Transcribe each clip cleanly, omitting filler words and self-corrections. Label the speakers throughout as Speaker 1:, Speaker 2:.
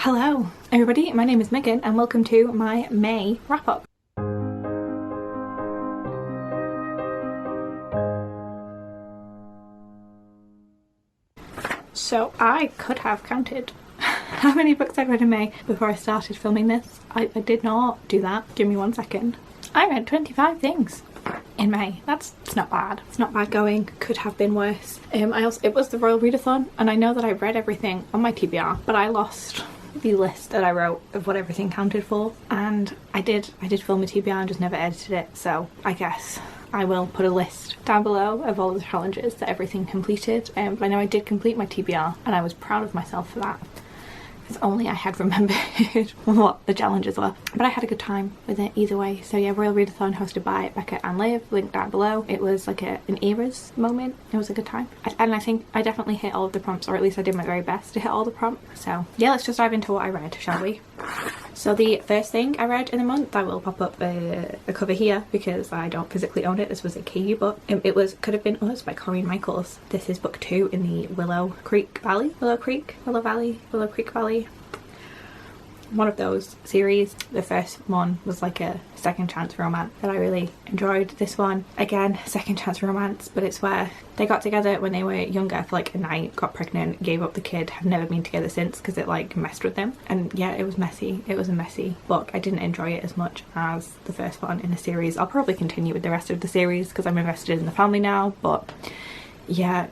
Speaker 1: Hello everybody, my name is Megan and welcome to my May wrap-up. So I could have counted how many books I read in May before I started filming this. I did not do that. Give me 1 second. I read 25 things in May. It's not bad. It's not bad going. Could have been worse. It was the Royal Readathon and I know that I read everything on my TBR, but I lost the list that I wrote of what everything counted for, and I did film a TBR and just never edited it, so I guess I will put a list down below of all the challenges that everything completed. But I know I did complete my TBR and I was proud of myself for that. If only I had remembered what the challenges were. But I had a good time with it either way. So yeah, Royal Readathon hosted by Becca and Liv, linked down below. It was like an eras moment. It was a good time. And I think I definitely hit all of the prompts, or at least I did my very best to hit all the prompts. So yeah, let's just dive into what I read, shall we? So the first thing I read in the month, I will pop up a cover here because I don't physically own it. This was a KU book. It was Could Have Been Us by Corinne Michaels. This is book 2 in the Willow Creek Valley. One of those series. The first one was like a second chance romance that I really enjoyed. This one, again, second chance romance, but it's where they got together when they were younger for like a night, got pregnant, gave up the kid, have never been together since because it like messed with them. And yeah, it was messy. It was a messy book. I didn't enjoy it as much as the first one in the series. I'll probably continue with the rest of the series because I'm invested in the family now, but yeah,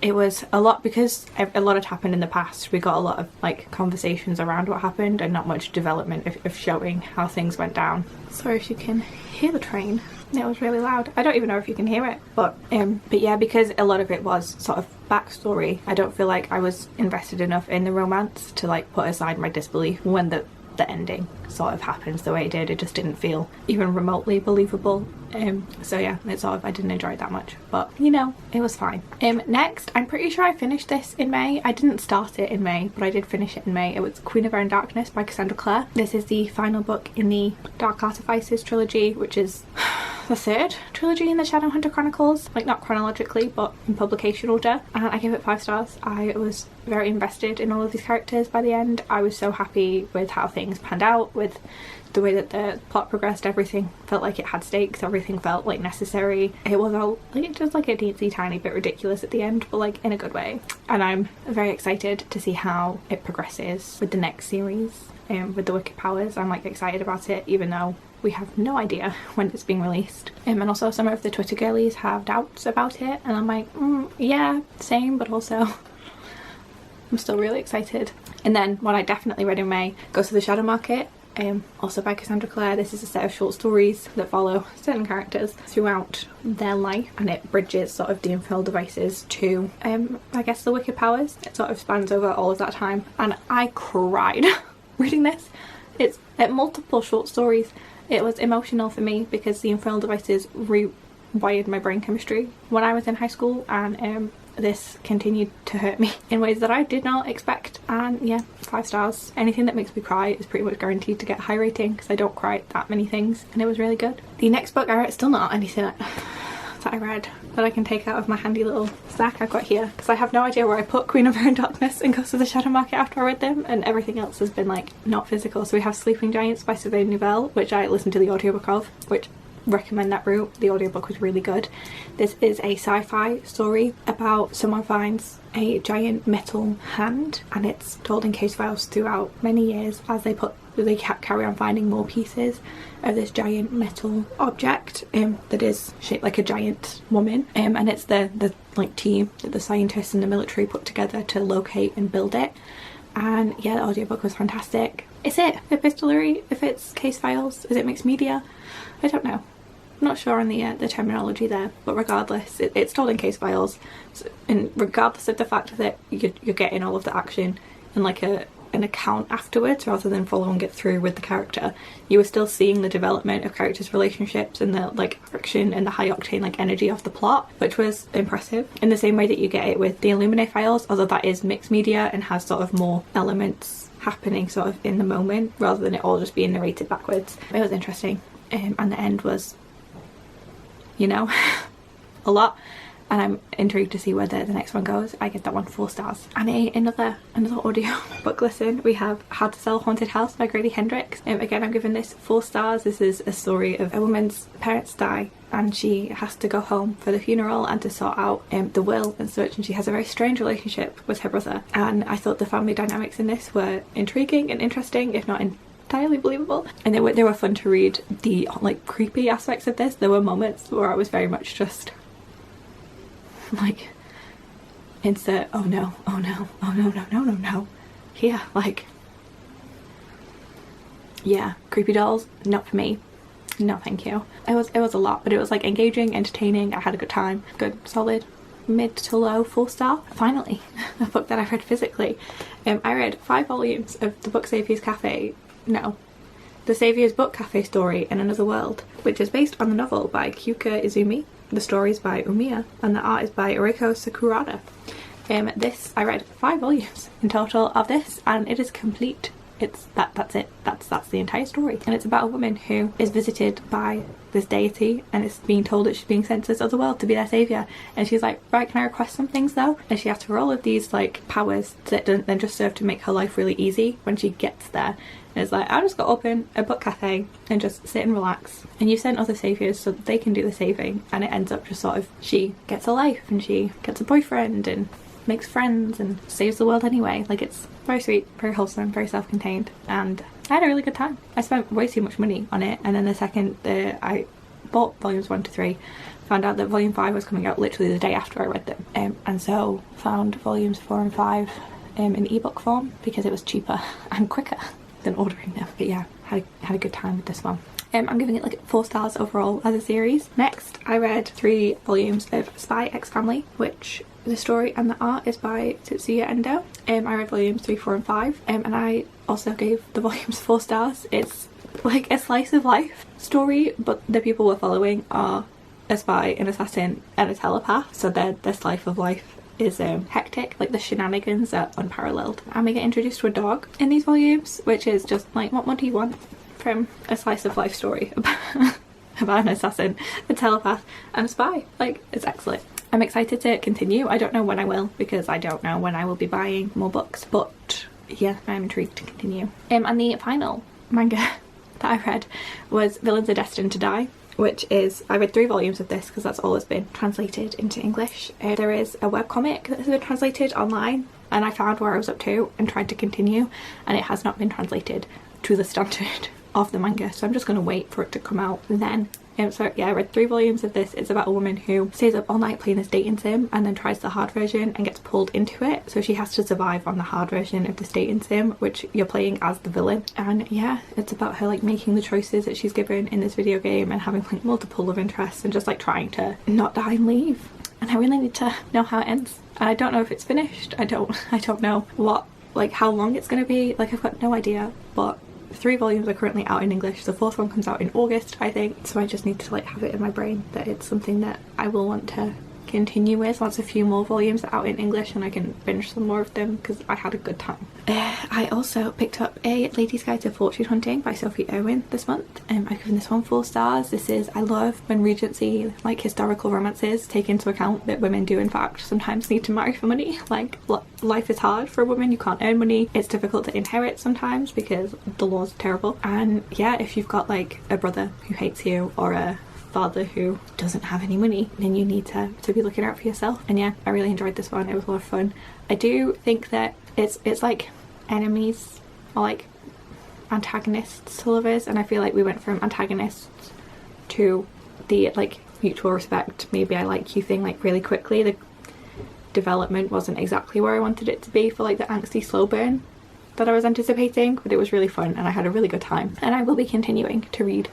Speaker 1: it was a lot because a lot had happened in the past. We got a lot of like conversations around what happened and not much development of showing how things went down. Sorry if you can hear the train. It was really loud. I don't even know if you can hear it, but yeah, because a lot of it was sort of backstory, I don't feel like I was invested enough in the romance to like put aside my disbelief when the ending sort of happens the way it did. It just didn't feel even remotely believable. So yeah, it's sort of, I didn't enjoy it that much, but you know, it was fine. Next, I'm pretty sure I finished this in May. I didn't start it in May, but I did finish it in May. It was Queen of Our Own Darkness by Cassandra Clare. This is the final book in the Dark Artifices trilogy, which is the third trilogy in the Shadowhunter Chronicles, like not chronologically but in publication order, and I gave it 5 stars. I was very invested in all of these characters by the end. I was so happy with how things panned out, with the way that the plot progressed. Everything felt like it had stakes, everything felt like necessary. It was all like just like a teensy tiny bit ridiculous at the end, but like in a good way, and I'm very excited to see how it progresses with the next series. With the Wicked Powers, I'm like excited about it, even though we have no idea when it's being released. And also some of the Twitter girlies have doubts about it, and I'm like, yeah, same, but also I'm still really excited. And then what I definitely read in May goes to the Shadowmarket, also by Cassandra Clare. This is a set of short stories that follow certain characters throughout their life, and it bridges sort of the infernal devices to I guess the Wicked Powers. It sort of spans over all of that time, and I cried reading this. It's at multiple short stories. It was emotional for me because the infernal devices rewired my brain chemistry when I was in high school, and this continued to hurt me in ways that I did not expect. And yeah, 5 stars. Anything that makes me cry is pretty much guaranteed to get a high rating because I don't cry at that many things, and it was really good. The next book I read, still not anything that I read that I can take out of my handy little stack I've got here, because I have no idea where I put Queen of Our Own Darkness and Ghosts of the Shadowmarket after I read them, and everything else has been like not physical. So we have Sleeping Giants by Sylvain Nouvelle, which I listened to the audiobook of, which recommend that route. The audiobook was really good. This is a sci-fi story about someone finds a giant metal hand, and it's told in case files throughout many years as they carry on finding more pieces of this giant metal object that is shaped like a giant woman, and it's the like team that the scientists and the military put together to locate and build it. And yeah, the audiobook was fantastic. Is it epistolary if it's case files? Is it mixed media? I don't know. I'm not sure on the terminology there, but regardless, it's told in case files, and regardless of the fact that you're getting all of the action and like an account afterwards rather than following it through with the character, you were still seeing the development of characters' relationships and the like action and the high octane like energy of the plot, which was impressive in the same way that you get it with the Illuminae files, although that is mixed media and has sort of more elements happening sort of in the moment rather than it all just being narrated backwards. It was interesting, and the end was, you know, a lot. and I'm intrigued to see where the next one goes. I give that one 4 stars. And another audio book listen, we have How to Sell a Haunted House by Grady Hendrix. Again, I'm giving this 4 stars. This is a story of a woman's parents die and she has to go home for the funeral and to sort out the will and such, and she has a very strange relationship with her brother. And I thought the family dynamics in this were intriguing and interesting, if not entirely believable, and they were fun to read. The like creepy aspects of this, there were moments where I was very much just like, insert oh no, oh no, oh no, no, no, no, no here, like, yeah, creepy dolls, not for me. No thank you. It was a lot, but it was like engaging, entertaining. I had a good time. Good solid mid to low 4 star. Finally, a book that I read physically. I read 5 volumes of the Book Saviour's The Saviour's Book Cafe Story in Another World, which is based on the novel by Kyuka Izumi. The story is by Umiya and the art is by Oriko Sakurada. I read 5 volumes in total of this, and it is complete. That's it. That's the entire story. And it's about a woman who is visited by this deity and is being told that she's being sent to this other world to be their saviour. And she's like, right, can I request some things though? And she has to roll with these like powers that don't then just serve to make her life really easy when she gets there. And it's like, I just got to open a book cafe and just sit and relax. And you sent other saviours so that they can do the saving. And it ends up just sort of, she gets a life and she gets a boyfriend and makes friends and saves the world anyway. Like, it's very sweet, very wholesome, very self-contained, and I had a really good time. I spent way too much money on it, and then I bought volumes 1 to 3, found out that volume 5 was coming out literally the day after I read them, and so found volumes 4 and 5 in ebook form because it was cheaper and quicker than ordering them. But yeah, had a good time with this one. I'm giving it like 4 stars overall as a series. Next, I read 3 volumes of Spy X Family, which the story and the art is by Tetsuya Endo. I read volumes 3, 4 and 5, and I also gave the volumes 4 stars. It's like a slice of life story, but the people we're following are a spy, an assassin and a telepath, so their slice of life is hectic. Like, the shenanigans are unparalleled. And we get introduced to a dog in these volumes, which is just like, what more do you want from a slice of life story about an assassin, a telepath and a spy? Like, it's excellent. I'm excited to continue. I don't know when I will, because I don't know when I will be buying more books, but yeah, I'm intrigued to continue. And the final manga that I read was Villains Are Destined to Die, which is, I read 3 volumes of this because that's all that's been translated into English. There is a webcomic that has been translated online, and I found where I was up to and tried to continue, and it has not been translated to the standard of the manga, so I'm just going to wait for it to come out then. So yeah, I read 3 volumes of this. It's about a woman who stays up all night playing this dating sim and then tries the hard version and gets pulled into it. So she has to survive on the hard version of this dating sim, which you're playing as the villain. And yeah, it's about her like making the choices that she's given in this video game and having like multiple love interests and just like trying to not die and leave. And I really need to know how it ends. And I don't know if it's finished. I don't know what, like, how long it's going to be. Like, I've got no idea, but 3 volumes are currently out in English. The 4th one comes out in August, I think, so I just need to like have it in my brain that it's something that I will want to continue with once a few more volumes are out in English and I can binge some more of them, because I had a good time. I also picked up A Lady's Guide to Fortune Hunting by Sophie Irwin this month. I've given this one 4 stars. I love when Regency, like historical romances, take into account that women do in fact sometimes need to marry for money. Like, life is hard for a woman, you can't earn money, it's difficult to inherit sometimes because the laws are terrible. And yeah, if you've got like a brother who hates you or a father who doesn't have any money, then you need to be looking out for yourself. And yeah, I really enjoyed this one. It was a lot of fun. I do think that it's like enemies or like antagonists to lovers, and I feel like we went from antagonists to the like mutual respect, maybe I like you thing like really quickly. The development wasn't exactly where I wanted it to be for like the angsty slow burn that I was anticipating, but it was really fun and I had a really good time, and I will be continuing to read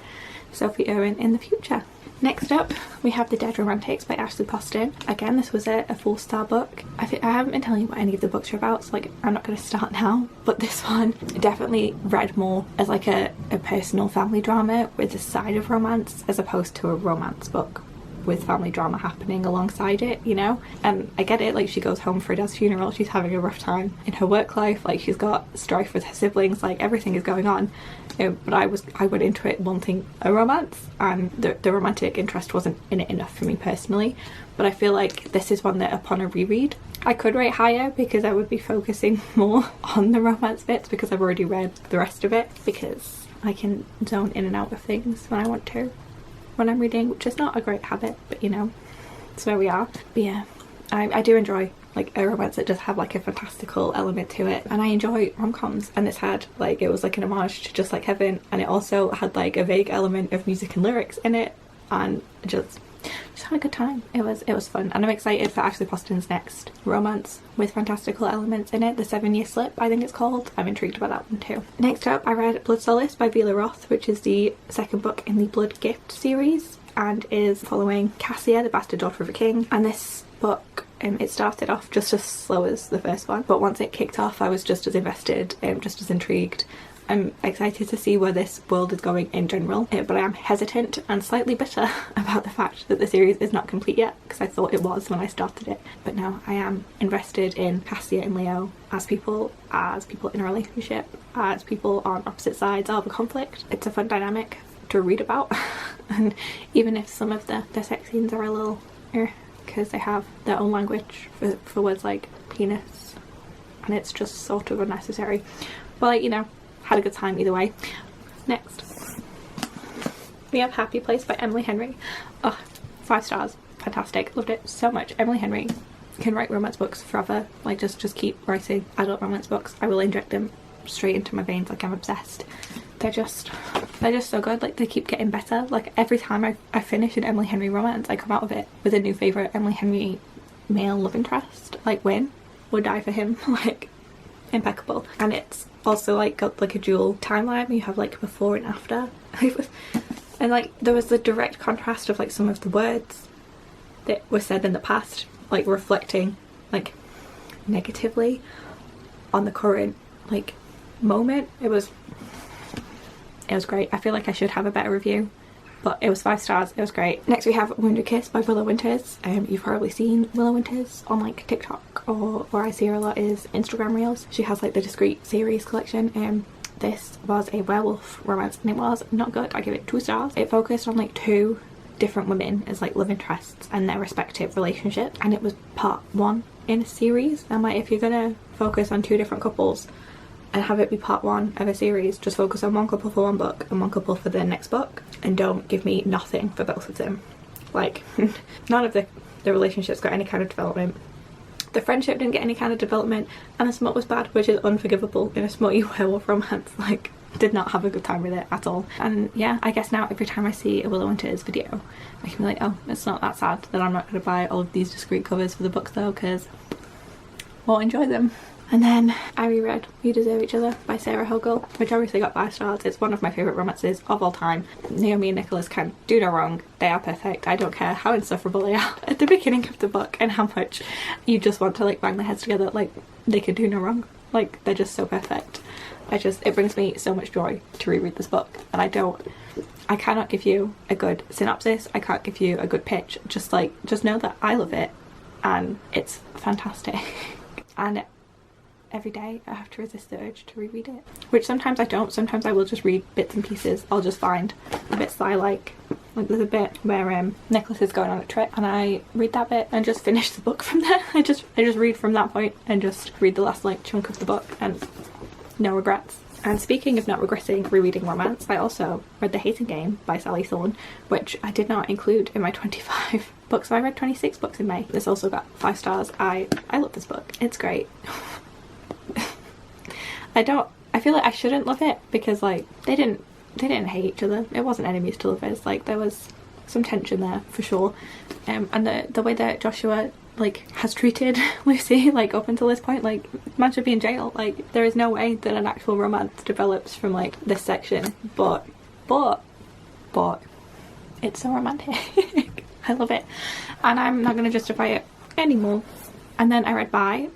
Speaker 1: Sophie Irwin in the future. Next up, we have The Dead Romantics by Ashley Poston. Again, this was a 4-star book. I haven't been telling you what any of the books are about, so like I'm not going to start now, but this one definitely read more as like a personal family drama with a side of romance as opposed to a romance book with family drama happening alongside it, you know. And I get it, like she goes home for her dad's funeral, she's having a rough time in her work life, like she's got strife with her siblings, like everything is going on. But I went into it wanting a romance, and the romantic interest wasn't in it enough for me personally. But I feel like this is one that upon a reread I could rate higher, because I would be focusing more on the romance bits because I've already read the rest of it, because I can zone in and out of things when I want to when I'm reading, which is not a great habit, but you know, it's where we are. But yeah, I do enjoy like a romance that does have like a fantastical element to it, and I enjoy rom-coms, and this had like, it was like an homage to Just Like Heaven, and it also had like a vague element of music and lyrics in it, and just had a good time. It was fun, and I'm excited for Ashley Poston's next romance with fantastical elements in it, The 7-Year Slip I think it's called. I'm intrigued about that one too. Next up I read Blood Solace by Bela Roth, which is the second book in the Blood Gift series and is following Cassia, the bastard daughter of a king. And this book, it started off just as slow as the first one, but once it kicked off I was just as invested, just as intrigued. I'm excited to see where this world is going in general, but I am hesitant and slightly bitter about the fact that the series is not complete yet, because I thought it was when I started it. But now I am invested in Cassia and Leo as people in a relationship, as people on opposite sides of a conflict. It's a fun dynamic to read about, and even if some of the sex scenes are a little because they have their own language for words like penis, and it's just sort of unnecessary. But like, you know, had a good time either way. Next we have Happy Place by Emily Henry. Oh, 5 stars, fantastic, loved it so much. Emily Henry can write romance books forever, like just keep writing adult romance books. I will inject them straight into my veins, like I'm obsessed. They're just so good, like they keep getting better. Like every time I finish an Emily Henry romance, I come out of it with a new favourite Emily Henry male love interest. Like Win, would die for him. Like impeccable. And it's also like got like a dual timeline. You have like before and after. And like there was the direct contrast of like some of the words that were said in the past, like reflecting like negatively on the current like moment. It was great. I feel like I should have a better review, but it was 5 stars. It was great. Next we have Wounded Kiss by Willow Winters. You've probably seen Willow Winters on like TikTok, or I see her a lot is Instagram reels. She has like the Discreet series collection. This was a werewolf romance and it was not good. I give it 2 stars. It focused on like 2 different women as like love interests and their respective relationships, and it was part 1 in a series. And like, if you're gonna focus on 2 different couples and have it be part 1 of a series, just focus on one couple for one book and one couple for the next book, and don't give me nothing for both of them. Like none of the relationships got any kind of development. The friendship didn't get any kind of development, and the smut was bad, which is unforgivable in a smutty werewolf romance. Like, did not have a good time with it at all. And yeah, I guess now every time I see a Willow Winters video I can be like, oh, it's not that sad that I'm not going to buy all of these Discreet covers for the books though, because won't enjoy them. And then I reread We Deserve Each Other by Sarah Hogel, which obviously got 5 stars. It's one of my favourite romances of all time. Naomi and Nicholas can do no wrong. They are perfect. I don't care how insufferable they are at the beginning of the book and how much you just want to like bang their heads together. Like, they can do no wrong. Like, they're just so perfect. It brings me so much joy to reread this book, and I cannot give you a good synopsis. I can't give you a good pitch. Just know that I love it and it's fantastic. And every day I have to resist the urge to reread it, which sometimes I don't. Sometimes I will just read bits and pieces. I'll just find the bits that I like there's a bit where Nicholas is going on a trip and I read that bit and just finish the book from there. I just read from that point and just read the last like chunk of the book, and no regrets. And speaking of not regretting rereading romance, I also read The Hating Game by Sally Thorne, which I did not include in my 25 books. So I read 26 books in May. This also got 5 stars. I love this book. It's great. I feel like I shouldn't love it because like they didn't hate each other. It wasn't enemies to lovers. Like there was some tension there for sure. And the way that Joshua like has treated Lucy like up until this point, like man should be in jail. Like there is no way that an actual romance develops from like this section, but it's so romantic. I love it, and I'm not going to justify it anymore And then I read by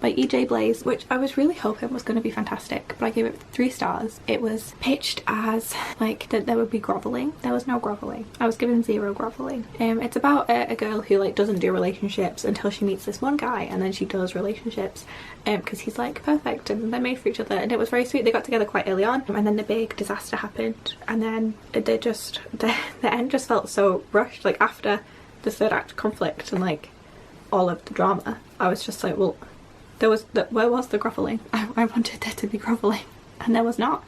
Speaker 1: E.J. Blaze, which I was really hoping was going to be fantastic, but I gave it 3 stars. It was pitched as like that there would be groveling. There was no groveling. I was given 0 groveling. It's about a girl who like doesn't do relationships until she meets this one guy, and then she does relationships because he's like perfect and they're made for each other, and it was very sweet. They got together quite early on, and then the big disaster happened, and then they just the end just felt so rushed. Like after the 3rd act conflict and like all of the drama, I was just like, well, where was the groveling? I wanted there to be groveling, and there was not.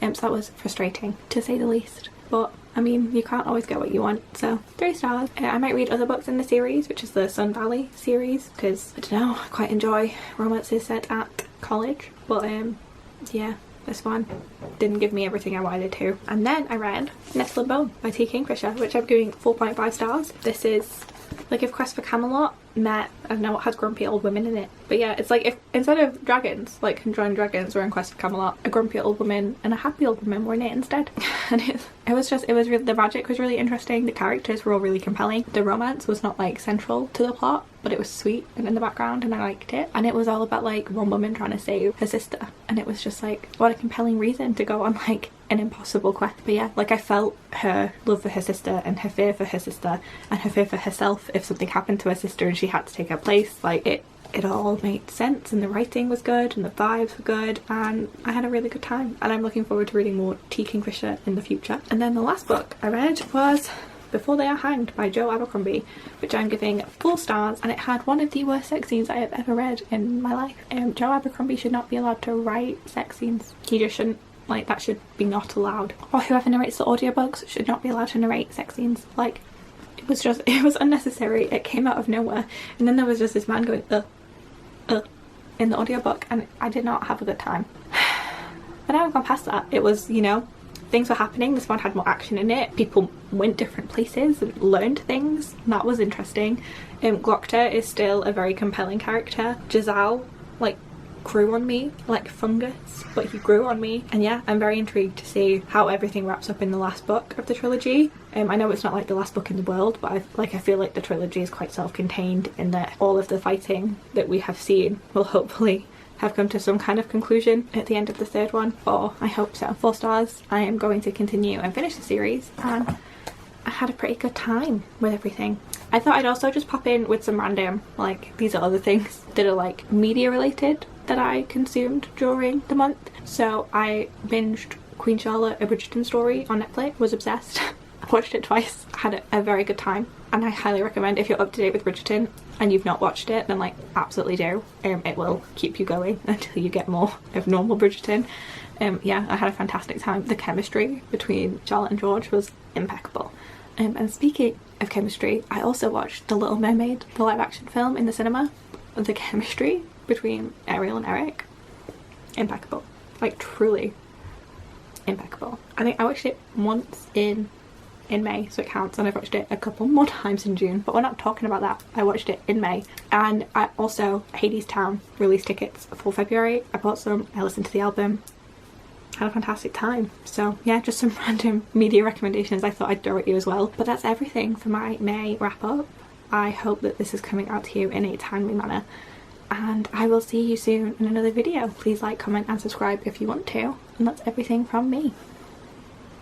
Speaker 1: So that was frustrating to say the least, but I mean, you can't always get what you want, so 3 stars. I might read other books in the series, which is the Sun Valley series, because I don't know, I quite enjoy romances set at college, but yeah, this one didn't give me everything I wanted to. And then I read Nettle and Bone by T. Kingfisher, which I'm giving 4.5 stars. This is like if Quest for Camelot met, I don't know, what has grumpy old women in it, but yeah, it's like if instead of dragons, like conjoined dragons were in Quest for Camelot, a grumpy old woman and a happy old woman were in it instead. And it was really, the magic was really interesting, the characters were all really compelling, the romance was not like central to the plot, but it was sweet and in the background, and I liked it. And it was all about like one woman trying to save her sister, and it was just like, what a compelling reason to go on like an impossible quest. But yeah, like I felt her love for her sister and her fear for her sister and her fear for herself if something happened to her sister and she had to take her place. Like it all made sense, and the writing was good and the vibes were good, and I had a really good time, and I'm looking forward to reading more T. Kingfisher in the future. And then the last book I read was Before They Are Hanged by Joe Abercrombie, which I'm giving 4 stars, and it had one of the worst sex scenes I have ever read in my life. Joe Abercrombie should not be allowed to write sex scenes. He just shouldn't. Like, that should be not allowed. Or whoever narrates the audiobooks should not be allowed to narrate sex scenes. Like, it was unnecessary. It came out of nowhere. And then there was just this man going, in the audiobook, and I did not have a good time. But now I've gone past that. It was, you know, things were happening. This one had more action in it. People went different places and learned things. And that was interesting. Glocta is still a very compelling character. Giselle, like, grew on me like fungus, but he grew on me. And yeah, I'm very intrigued to see how everything wraps up in the last book of the trilogy. I know it's not like the last book in the world, but I feel like the trilogy is quite self-contained in that all of the fighting that we have seen will hopefully have come to some kind of conclusion at the end of the 3rd one, or I hope so. 4 stars. I am going to continue and finish the series, and I had a pretty good time with everything. I thought I'd also just pop in with some random, like, these are other things that are like media related that I consumed during the month. So I binged Queen Charlotte, A Bridgerton Story on Netflix, was obsessed. I watched it twice, had a very good time, and I highly recommend, if you're up to date with Bridgerton and you've not watched it, then like absolutely do. It will keep you going until you get more of normal Bridgerton. Yeah, I had a fantastic time. The chemistry between Charlotte and George was impeccable. And speaking of chemistry, I also watched The Little Mermaid, the live action film, in the cinema. The chemistry between Ariel and Eric, impeccable. Like, truly impeccable. I think I watched it once in May, so it counts, and I've watched it a couple more times in June, but we're not talking about that. I watched it in May. And I also, Hades Town released tickets for February. I bought some, I listened to the album, had a fantastic time. So yeah, just some random media recommendations I thought I'd throw at you as well. But that's everything for my May wrap up. I hope that this is coming out to you in a timely manner, and I will see you soon in another video. Please like, comment and subscribe if you want to, and that's everything from me.